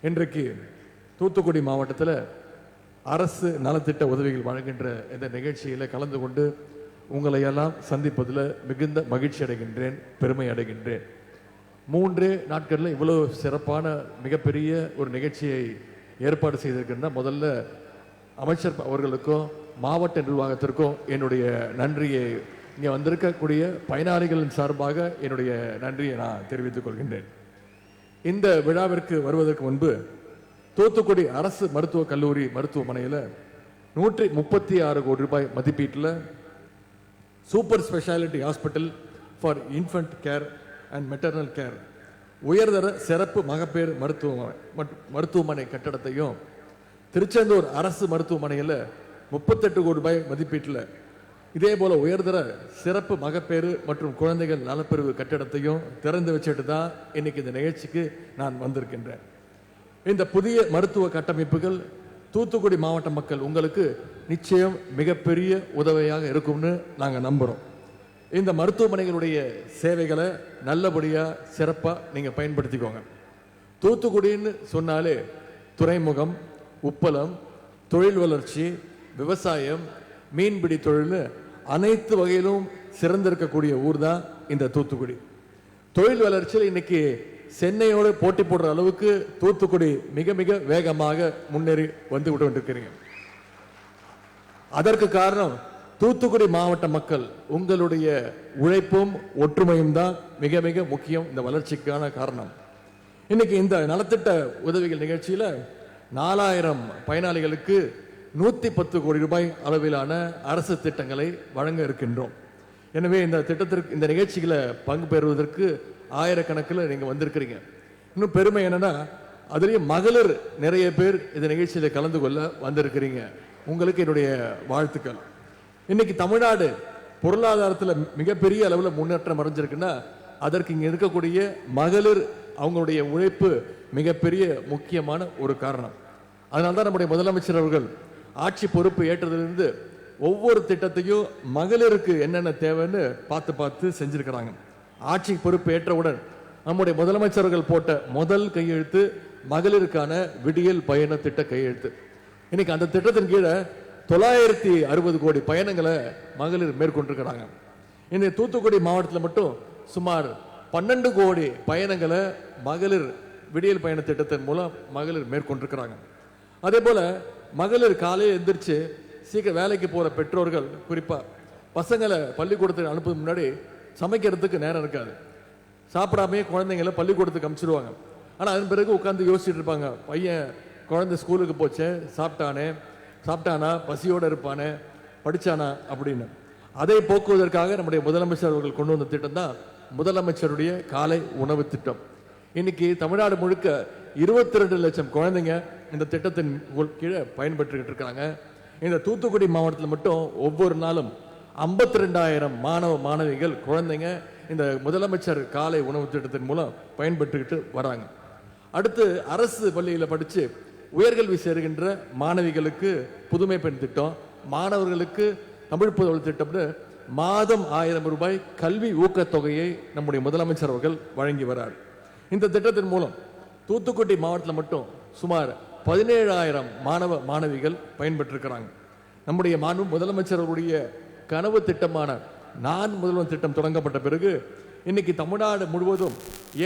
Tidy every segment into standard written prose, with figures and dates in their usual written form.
இன்றைக்கு தூத்துக்குடி மாவட்டத்தில் அரசு நலத்திட்ட உதவிகள் வழங்குகின்ற இந்த நிகழ்ச்சியில் கலந்து கொண்டு உங்களை எல்லாம் சந்திப்பதில் மிகுந்த மகிழ்ச்சி அடைகின்றேன், பெருமை அடைகின்றேன். 3 நாட்களில் இவ்வளோ சிறப்பான மிகப்பெரிய ஒரு நிகழ்ச்சியை ஏற்பாடு செய்திருக்கின்ற முதல்ல அமைச்சர் அவர்களுக்கும் மாவட்ட நிர்வாகத்திற்கும் என்னுடைய நன்றியை, இங்கே வந்திருக்கக்கூடிய பயனாளிகளின் சார்பாக என்னுடைய நன்றியை நான் தெரிவித்துக் கொள்கின்றேன். இந்த விழாவிற்கு வருவதற்கு முன்பு தூத்துக்குடி அரசு மருத்துவக் கல்லூரி மருத்துவமனையில் 136 கோடி ரூபாய் மதிப்பீட்டில் super speciality hospital for infant care and maternal care உயர்தர சிறப்பு மகப்பேறு மருத்துவமனை கட்டடத்தையும், திருச்செந்தூர் அரசு மருத்துவமனையில் 38 கோடி ரூபாய் மதிப்பீட்டில் இதே போல உயர்தர சிறப்பு மகப்பேறு மற்றும் குழந்தைகள் நலப்பிரிவு கட்டடத்தையும் திறந்து வச்சுட்டு தான் இன்னைக்கு இந்த நிகழ்ச்சிக்கு நான் வந்திருக்கின்றேன். இந்த புதிய மருத்துவ கட்டமைப்புகள் தூத்துக்குடி மாவட்ட மக்கள் உங்களுக்கு நிச்சயம் மிகப்பெரிய உதவியாக இருக்கும்னு நாங்கள் நம்புகிறோம். இந்த மருத்துவமனைகளுடைய சேவைகளை நல்லபடியாக சிறப்பாக நீங்கள் பயன்படுத்திக்கோங்க. தூத்துக்குடின்னு சொன்னாலே துறைமுகம், உப்பளம், தொழில் வளர்ச்சி, விவசாயம், மீன்பிடி தொழில் அனைத்து வகையிலும் சிறந்திருக்கக்கூடிய ஊர் தான் இந்த தூத்துக்குடி. தொழில் வளர்ச்சியில் இன்னைக்கு சென்னையோடு போட்டி போடுற அளவுக்கு தூத்துக்குடி மிக மிக வேகமாக முன்னேறி வந்து கொண்டிருக்கிறீங்க. அதற்கு காரணம் தூத்துக்குடி மாவட்ட மக்கள் உங்களுடைய உழைப்பும் ஒற்றுமையும் தான் மிக மிக முக்கியம் இந்த வளர்ச்சிக்கான காரணம். இன்னைக்கு இந்த நலத்திட்ட உதவிகள் நிகழ்ச்சியில 4000 பயனாளிகளுக்கு 110 கோடி ரூபாய் அளவிலான அரசு திட்டங்களை வழங்க இருக்கின்றோம். எனவே இந்த திட்டத்திற்கு, இந்த நிகழ்ச்சிகளை பங்கு பெறுவதற்கு ஆயிரக்கணக்கில் நீங்கள் வந்திருக்கிறீங்க. இன்னும் பெருமை என்னன்னா, அதுலேயும் மகளிர் நிறைய பேர் இந்த நிகழ்ச்சியில் கலந்து கொள்ள வந்திருக்கிறீங்க. உங்களுக்கு என்னுடைய வாழ்த்துக்கள். இன்னைக்கு தமிழ்நாடு பொருளாதாரத்தில் மிகப்பெரிய அளவில் முன்னேற்றம் அடைஞ்சிருக்குன்னா அதற்கு இங்கே இருக்கக்கூடிய மகளிர் அவங்களுடைய உழைப்பு மிகப்பெரிய முக்கியமான ஒரு காரணம். அதனால்தான் நம்முடைய முதலமைச்சர் அவர்கள் ஆட்சி பொறுப்பு ஏற்றதிலிருந்து ஒவ்வொரு திட்டத்தையும் மகளிருக்கு என்னென்ன தேவைன்னு பார்த்து செஞ்சிருக்கிறாங்க. ஆட்சி பொறுப்பு ஏற்றவுடன் நம்முடைய முதலமைச்சர்கள் போட்ட முதல் கையெழுத்து மகளிருக்கான விடியல் பயண திட்ட கையெழுத்து. இன்னைக்கு அந்த திட்டத்தின் கீழே 960 கோடி பயணங்களை மகளிர் மேற்கொண்டிருக்கிறாங்க. இன்னைக்கு தூத்துக்குடி மாவட்டத்தில் மட்டும் சுமார் 12 கோடி பயணங்களை மகளிர் விடியல் பயண திட்டத்தின் மூலம் மகளிர் மேற்கொண்டிருக்கிறாங்க. அதே போல மகளிர் காலையில் எந்திரிச்சு சீக்கிரம் வேலைக்கு போற பெற்றோர்கள் குறிப்பா பசங்களை பள்ளிக்கூடத்துக்கு அனுப்புறதுக்கு முன்னாடி சமைக்கிறதுக்கு நேரம் இருக்காது. சாப்பிடாமே குழந்தைங்களை பள்ளிக்கூடத்துக்கு அனுப்பிச்சிடுவாங்க. ஆனால் அதன் பிறகு உட்காந்து யோசிச்சுட்டு இருப்பாங்க, பையன் குழந்தை ஸ்கூலுக்கு போச்சே, சாப்பிட்டானா, பசியோடு இருப்பானே, படிச்சானா அப்படின்னு. அதை போக்குவதற்காக நம்முடைய முதலமைச்சர் அவர்கள் கொண்டு வந்த திட்டம் தான் முதலமைச்சருடைய காலை உணவு திட்டம். இன்னைக்கு தமிழ்நாடு முழுக்க 22 லட்சம் குழந்தைங்க இந்த திட்டத்தின் கீழே பயன்பெற்றுக்கிட்டு இருக்காங்க. இந்த தூத்துக்குடி மாவட்டத்தில் மட்டும் ஒவ்வொரு நாளும் 52,000 மாணவ மாணவிகள் குழந்தைங்க இந்த முதலமைச்சர் காலை உணவு திட்டத்தின் மூலம் பயன்பெற்றுக்கிட்டு வராங்க. அடுத்து அரசு பள்ளியில் படித்து உயர்கல்வி சேருகின்ற மாணவிகளுக்கு புதுமை பெண் திட்டம், மாணவர்களுக்கு தமிழ் புதல்வர் திட்டம்னு மாதம் 1000 ரூபாய் கல்வி ஊக்கத்தொகையை நம்முடைய முதலமைச்சர் அவர்கள் வழங்கி வரார். இந்த திட்டத்தின் மூலம் தூத்துக்குடி மாவட்டத்தில் மட்டும் சுமார் 17,000 மாணவ மாணவிகள் பயன்பெற்றிருக்கிறாங்க. நம்முடைய முதலமைச்சருடைய கனவு திட்டமான நான் முதல்வன் திட்டம் தொடங்கப்பட்ட பிறகு இன்னைக்கு தமிழ்நாடு முழுவதும்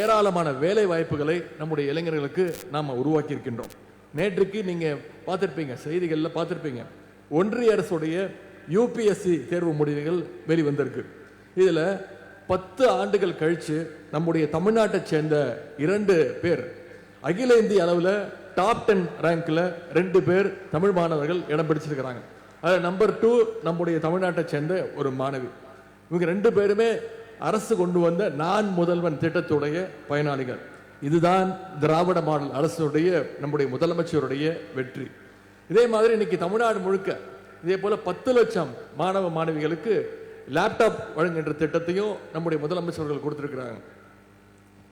ஏராளமான வேலை வாய்ப்புகளை நம்முடைய இளைஞர்களுக்கு நாம் உருவாக்கி இருக்கின்றோம். நேற்றுக்கு நீங்க பார்த்திருப்பீங்க, செய்திகளில் பார்த்திருப்பீங்க, ஒன்றிய அரசுடைய யூபிஎஸ்சி தேர்வு முடிவுகள் வெளிவந்திருக்கு. இதுல 10 ஆண்டுகள் கழிச்சு நம்முடைய தமிழ்நாட்டை சேர்ந்த 2 பேர் அகில இந்திய அளவில் டாப் 10 ரேங்க்ல 2 பேர் தமிழ் மாணவர்கள் இடம் பிடிச்சிருக்கிறாங்க. அதில் நம்பர் 2 நம்முடைய தமிழ்நாட்டை சேர்ந்த ஒரு மாணவி. இவங்க 2 பேருமே அரசு கொண்டு வந்த நான் முதல்வன் திட்டத்துடைய பயனாளிகள். இதுதான் திராவிட மாடல் அரசுடைய நம்முடைய முதலமைச்சருடைய வெற்றி. இதே மாதிரி இன்னைக்கு தமிழ்நாடு முழுக்க இதே போல 10 லட்சம் மாணவ மாணவிகளுக்கு லேப்டாப் வழங்குகின்ற திட்டத்தையும் நம்முடைய முதலமைச்சர்கள் கொடுத்திருக்கிறாங்க.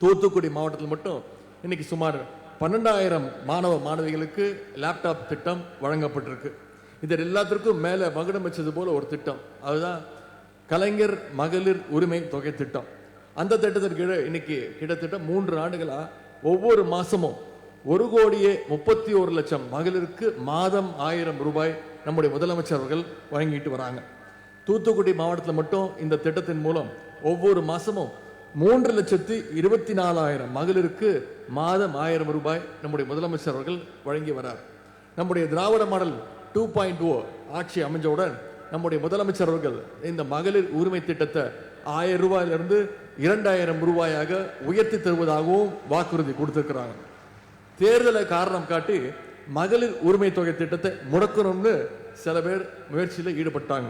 தூத்துக்குடி மாவட்டத்தில் மட்டும் இன்னைக்கு சுமார் 12,000 மாணவ மாணவிகளுக்கு லேப்டாப் திட்டம் வழங்கப்பட்டிருக்கு. இதில் எல்லாத்திற்கும் மேலே மகுடம் வச்சது போல ஒரு திட்டம், அதுதான் கலைஞர் மகளிர் உரிமை தொகை திட்டம். அந்த திட்டத்திற்கு கீழே இன்னைக்கு கிட்டத்தட்ட 3 ஆண்டுகளா ஒவ்வொரு மாசமும் 1,31,00,000 மகளிருக்கு மாதம் 1000 ரூபாய் நம்முடைய முதலமைச்சர் அவர்கள் வழங்கிட்டு வராங்க. தூத்துக்குடி மாவட்டத்தில் மட்டும் இந்த திட்டத்தின் மூலம் ஒவ்வொரு மாசமும் 3,24,000 மகளிருக்கு மாதம் 1000 ரூபாய் நம்முடைய முதலமைச்சர் அவர்கள் வழங்கி வரார். நம்முடைய திராவிட மாடல் 2.0 ஆட்சி அமைஞ்சவுடன் நம்முடைய முதலமைச்சர் அவர்கள் இந்த மகளிர் உரிமை திட்டத்தை 1000 ரூபாயிலிருந்து 2000 ரூபாயாக உயர்த்தி தருவதாகவும் வாக்குறுதி கொடுத்திருக்கிறாங்க. தேர்தலை காரணம் காட்டி மகளிர் உரிமை தொகை திட்டத்தை முடக்கணும்னு சில பேர் முயற்சியில் ஈடுபட்டாங்க.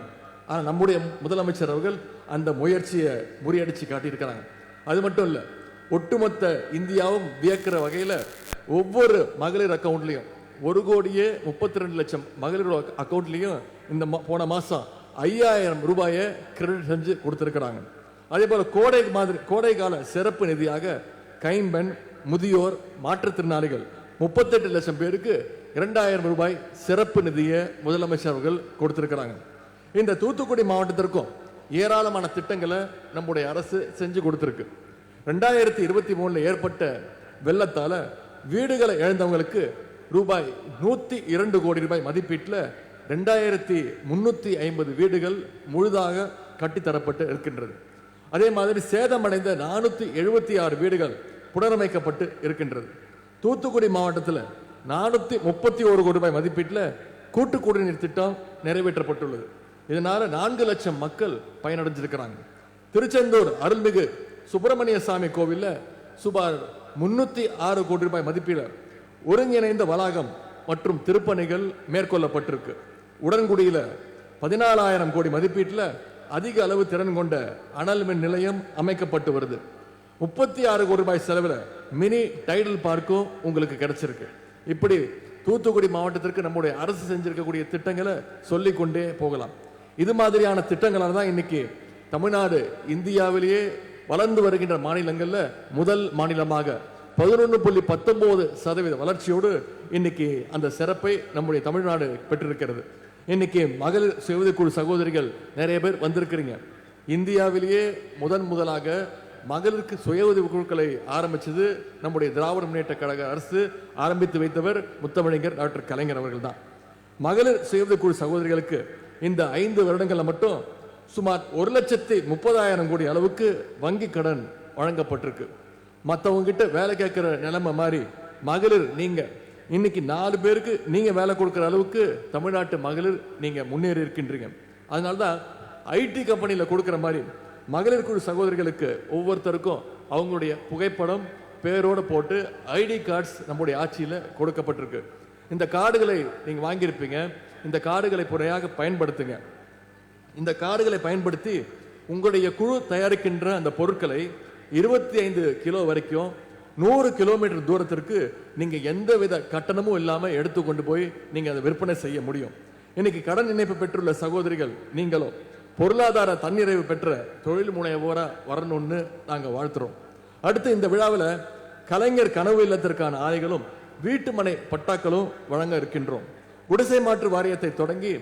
ஆனால் நம்முடைய முதலமைச்சர் அவர்கள் அந்த முயற்சியை முறியடிச்சு காட்டியிருக்கிறாங்க. அது மட்டும் இல்லை, ஒட்டுமொத்த இந்தியாவும் வியக்கிற வகையில் ஒவ்வொரு மகளிர் அக்கௌண்ட்லையும் 1,32,00,000 மகளிர் அக்கௌண்ட்லையும் இந்த போன மாசம் 5,000 ரூபாயை கிரெடிட் செஞ்சு கொடுத்திருக்கிறாங்க. அதே போல கோடை கால சிறப்பு நிதியாக கைம்பெண், முதியோர், மாற்றுத்திறனாளிகள் 38 லட்சம் பேருக்கு 2,000 ரூபாய் சிறப்பு நிதியை முதலமைச்சர் அவர்கள் கொடுத்திருக்கிறாங்க. இந்த தூத்துக்குடி மாவட்டத்திற்கும் ஏராளமான திட்டங்களை நம்முடைய அரசு செஞ்சு கொடுத்திருக்கு. 2023 ஏற்பட்ட வெள்ளத்தால வீடுகளை இழந்தவங்களுக்கு ரூபாய் 102 கோடி ரூபாய் மதிப்பீட்டில் 2,350 வீடுகள் முழுதாக கட்டித்தரப்பட்டு இருக்கின்றது. அதே மாதிரி சேதமடைந்த 476 வீடுகள் புனரமைக்கப்பட்டு இருக்கின்றது. தூத்துக்குடி மாவட்டத்தில் 431 கோடி ரூபாய் மதிப்பீட்டில் கூட்டு குடிநீர் திட்டம் நிறைவேற்றப்பட்டுள்ளது. இதனால 4 லட்சம் மக்கள் பயனடைஞ்சிருக்கிறாங்க. திருச்செந்தூர் அருள்மிகு சுப்பிரமணிய சாமி கோவில்ல சுமார் 306 கோடி ரூபாய் மதிப்பீடு ஒருங்கிணைந்த வளாகம் மற்றும் திருப்பணிகள் மேற்கொள்ளப்பட்டிருக்கு. உடன்குடியில 14,000 கோடி மதிப்பீட்டில் அதிக அளவு திறன் கொண்ட அனல் மின் நிலையம் அமைக்கப்பட்டு வருது. 36 கோடி ரூபாய் செலவில் மினி டைடல் பார்க்கும் உங்களுக்கு கிடைச்சிருக்கு. இப்படி தூத்துக்குடி மாவட்டத்திற்கு நம்முடைய அரசு செஞ்சிருக்கக்கூடிய திட்டங்களை சொல்லிக்கொண்டே போகலாம். இது மாதிரியான திட்டங்களால் தான் இன்னைக்கு தமிழ்நாடு இந்தியாவிலேயே வளர்ந்து வருகின்ற மாநிலங்கள்ல முதல் மாநிலமாக 11.19% வளர்ச்சியோடு இன்னைக்கு அந்த சிறப்பை நம்முடைய தமிழ்நாடு பெற்றிருக்கிறது. இன்னைக்கு மகளிர் சுயஉதவிக்குழு சகோதரிகள் நிறைய பேர் வந்திருக்கிறீங்க. இந்தியாவிலேயே முதலாக மகளிருக்கு சுய உதவி குழுக்களை ஆரம்பிச்சது நம்முடைய திராவிட முன்னேற்ற கழக அரசு ஆரம்பித்து வைத்தவர் முத்தமிழர் டாக்டர் கலைஞர் அவர்கள் தான். மகளிர் சுய உதவி குழு சகோதரிகளுக்கு இந்த 5 வருடங்கள்ல மட்டும் சுமார் 1,30,000 கோடி அளவுக்கு வங்கி கடன் வழங்கப்பட்டிருக்கு. மற்றவங்க கிட்ட வேலை கேட்கிற நிலைமை மாதிரி மகளிர் நீங்க இன்னைக்கு 4 பேருக்கு நீங்க வேலை கொடுக்கிற அளவுக்கு தமிழ்நாட்டு மகளிர் நீங்க முன்னேறி இருக்கின்றீங்க. அதனால்தான் ஐடி கம்பெனியில கொடுக்கிற மாதிரி மகளிர் குழு சகோதரிகளுக்கு ஒவ்வொருத்தருக்கும் அவங்களுடைய புகைப்படம் பேரோட போட்டு ஐடி கார்ட்ஸ் நம்முடைய ஆட்சியில் கொடுக்கப்பட்டிருக்கு. இந்த கார்டுகளை நீங்க வாங்கியிருப்பீங்க. இந்த கார்டுகளை முறையாக பயன்படுத்துங்க. இந்த கார்டுகளை பயன்படுத்தி உங்களுடைய குழு தயாரிக்கின்ற அந்த பொருட்களை 25 கிலோ வரைக்கும் 100 கிலோமீட்டர் தூரத்திற்கு நீங்க எந்தவித கட்டணமும் இல்லாம எடுத்துக்கொண்டு போய் நீங்க அதை விற்பனை செய்ய முடியும். இன்னைக்கு கடன் இணைப்பு பெற்றுள்ள சகோதரிகள் நீங்களும் பொருளாதார தன்னிறைவு பெற்ற தொழில் முனைவோரா வரணும்னு நாங்க வாழ்த்துறோம். அடுத்து இந்த விழாவில் கலைஞர் கனவு இல்லத்திற்கான ஆணைகளும் வீட்டு மனை பட்டாக்களும் வழங்க இருக்கின்றோம். குடிசை மாற்று வாரியத்தை தொடங்கி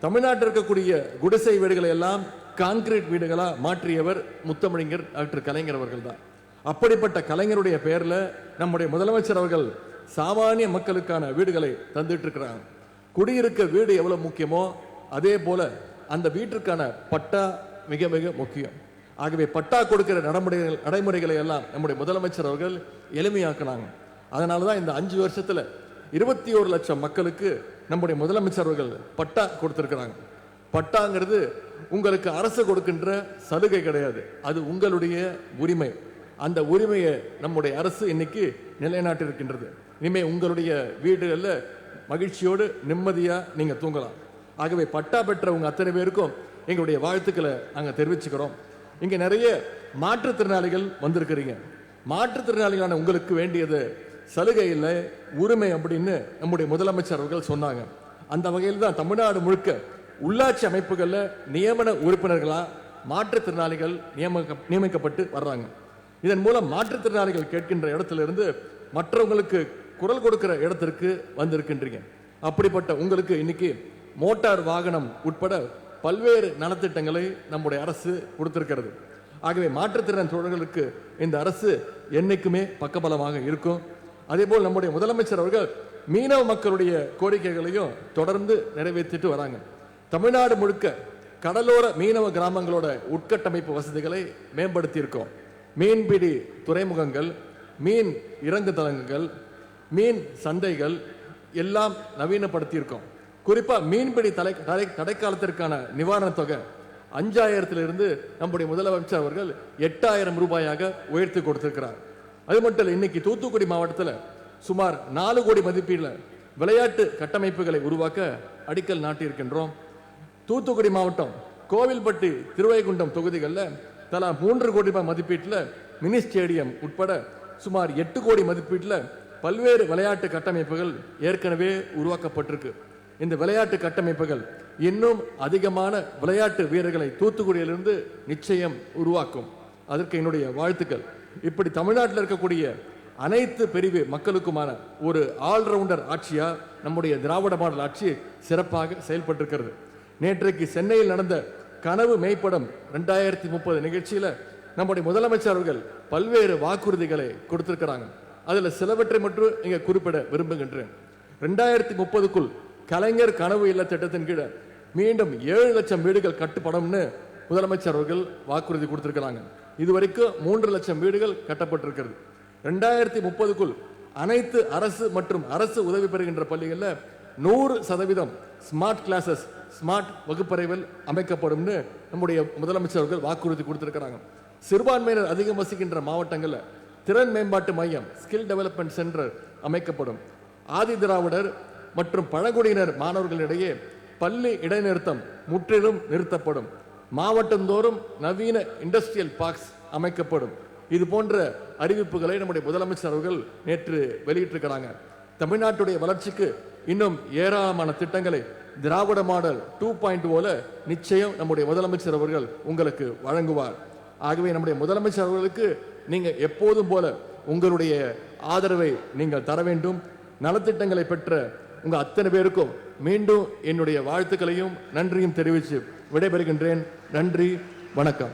தமிழ்நாட்டில் இருக்கக்கூடிய குடிசை வீடுகளை எல்லாம் கான்கிரீட் வீடுகளா மாற்றியவர் முத்தமிழர் டாக்டர் கலைஞர் அவர்கள் தான். அப்படிப்பட்ட கலைஞருடைய பெயர்ல நம்முடைய முதலமைச்சர் அவர்கள் சாமானிய மக்களுக்கான வீடுகளை தந்துட்டு இருக்கிறாங்க. குடியிருக்க வீடு எவ்வளவு முக்கியமோ அதே போல அந்த வீட்டிற்கான பட்டா மிக மிக முக்கியம். ஆகவே பட்டா கொடுக்கிற நடைமுறைகளை எல்லாம் நம்முடைய முதலமைச்சர் அவர்கள் எளிமையாக்கினாங்க. அதனாலதான் இந்த 5 வருஷத்துல 21 லட்சம் மக்களுக்கு நம்முடைய முதலமைச்சர் அவர்கள் பட்டா கொடுத்திருக்கிறாங்க. பட்டாங்கிறது உங்களுக்கு அரசு கொடுக்கின்ற சலுகை கிடையாது, அது உங்களுடைய உரிமை. அந்த உரிமையை நம்முடைய அரசு இன்னைக்கு நிலைநாட்டி இருக்கின்றது. இனிமே உங்களுடைய வீடுகள்ல மகிழ்ச்சியோடு நிம்மதியா நீங்க தூங்கலாம். ஆகவே பட்டா பெற்ற உங்க அத்தனை பேருக்கும் எங்களுடைய வாழ்த்துக்களை நாங்க தெரிவிச்சுக்கிறோம். இங்க நிறைய மாற்றுத்திறனாளிகள் வந்திருக்கிறீங்க. மாற்றுத்திறனாளிகளான உங்களுக்கு வேண்டியது சலுகை இல்லை, உரிமை அப்படின்னு நம்முடைய முதலமைச்சர் அவர்கள் சொன்னாங்க. அந்த வகையில் தான் தமிழ்நாடு முழுக்க உள்ளாட்சி அமைப்புகள்ல நியமன உறுப்பினர்களா மாற்றுத்திறனாளிகள் நியமிக்கப்பட்டு வர்றாங்க. இதன் மூலம் மாற்றுத்திறனாளிகள் கேட்கின்ற இடத்துல இருந்து மற்றவங்களுக்கு குரல் கொடுக்கிற இடத்திற்கு வந்திருக்கின்றீங்க. அப்படிப்பட்ட உங்களுக்கு இன்னைக்கு மோட்டார் வாகனம் உட்பட பல்வேறு நலத்திட்டங்களை நம்முடைய அரசு கொடுத்திருக்கிறது. ஆகவே மாற்றுத்திறன் தோழர்களுக்கு இந்த அரசு என்னைக்குமே பக்கபலமாக இருக்கும். அதேபோல் நம்முடைய முதலமைச்சர் அவர்கள் மீனவ மக்களுடைய கோரிக்கைகளையும் தொடர்ந்து நிறைவேற்றிட்டு வராங்க. தமிழ்நாடு முழுக்க கடலோர மீனவ கிராமங்களோட உட்கட்டமைப்பு வசதிகளை மேம்படுத்தி இருக்கோம். மீன்பிடி துறைமுகங்கள், மீன் இறங்கு தளங்கள், மீன் சந்தைகள் எல்லாம் நவீனப்படுத்தி இருக்கோம். குறிப்பா மீன்பிடி தடைக்காலத்திற்கான நிவாரணத் தொகை 5000 நம்முடைய முதலமைச்சர் அவர்கள் 8000 ரூபாயாக உயர்த்தி கொடுத்திருக்கிறார். அது மட்டும் இல்லை, இன்னைக்கு தூத்துக்குடி மாவட்டத்தில் சுமார் 4 கோடி மதிப்பீட்டில் விளையாட்டு கட்டமைப்புகளை உருவாக்க அடிக்கல் நாட்டியிருக்கின்றோம். தூத்துக்குடி மாவட்டம் கோவில்பட்டி, திருவைகுண்டம் தொகுதிகளில் தலா 3 கோடி ரூபாய் மதிப்பீட்டில் மினி ஸ்டேடியம் உட்பட சுமார் 8 கோடி மதிப்பீட்டில் பல்வேறு விளையாட்டு கட்டமைப்புகள் ஏற்கனவே உருவாக்கப்பட்டிருக்கு. இந்த விளையாட்டு கட்டமைப்புகள் இன்னும் அதிகமான விளையாட்டு வீரர்களை தூத்துக்குடியிலிருந்து நிச்சயம் உருவாக்கும். அதற்கு என்னுடைய வாழ்த்துக்கள். இப்படி தமிழ்நாட்டில் இருக்கக்கூடிய அனைத்து பிரிவு மக்களுக்குமான ஒரு ஆல்ரவுண்டர் ஆட்சியா நம்முடைய திராவிட மாடல் ஆட்சி சிறப்பாக செயல்பட்டிருக்கிறது. நேற்றைக்கு சென்னையில் நடந்த கனவு மெய்ப்படம் 2030 நிகழ்ச்சியில நம்முடைய முதலமைச்சர் அவர்கள் பல்வேறு வாக்குறுதிகளை கொடுத்திருக்கிறாங்க. அதுல சிலவற்றை மட்டும் இங்க குறிப்பிட விரும்புகின்றேன். 2030க்குள் கலைஞர் கனவு இல்ல திட்டத்தின் கீழ மீண்டும் 7 லட்சம் வீடுகள் கட்டப்படும்னு முதலமைச்சர் அவர்கள் வாக்குறுதி கொடுத்திருக்கிறாங்க. இதுவரைக்கும் 3 லட்சம் வீடுகள் கட்டப்பட்டிருக்கிறது. 2030க்குள் அனைத்து அரசு மற்றும் அரசு உதவி பெறுகின்ற பள்ளிகளில் 100% ஸ்மார்ட் கிளாஸஸ், ஸ்மார்ட் வகுப்பறைகள் அமைக்கப்படும் நம்முடைய முதலமைச்சர் அவர்கள் வாக்குறுதி கொடுத்திருக்கிறாங்க. சிறுபான்மையினர் அதிகம் வசிக்கின்ற மாவட்டங்களில் திறன் மேம்பாட்டு மையம், ஸ்கில் டெவலப்மெண்ட் சென்டர் அமைக்கப்படும். ஆதி திராவிடர் மற்றும் பழங்குடியினர் மாணவர்களிடையே பள்ளி இடைநிறுத்தம் முற்றிலும் நிறுத்தப்படும். மாவட்டந்தோறும் நவீன இண்டஸ்ட்ரியல் பார்க்ஸ் அமைக்கப்படும். இது போன்ற அறிவிப்புகளை நம்முடைய முதலமைச்சர் அவர்கள் நேற்று வெளியிட்டிருக்கிறாங்க. தமிழ்நாட்டுடைய வளர்ச்சிக்கு இன்னும் ஏராளமான திட்டங்களை திராவிட மாடல் 2.0 நிச்சயம் நம்முடைய முதலமைச்சர் அவர்கள் உங்களுக்கு வழங்குவார். ஆகவே நம்முடைய முதலமைச்சர் அவர்களுக்கு நீங்க எப்போதும் போல உங்களுடைய ஆதரவை நீங்கள் தர வேண்டும். நலத்திட்டங்களை பெற்ற உங்க அத்தனை பேருக்கும் மீண்டும் என்னுடைய வாழ்த்துக்களையும் நன்றியும் தெரிவித்து விடைபெறுகின்றேன். நன்றி, வணக்கம்.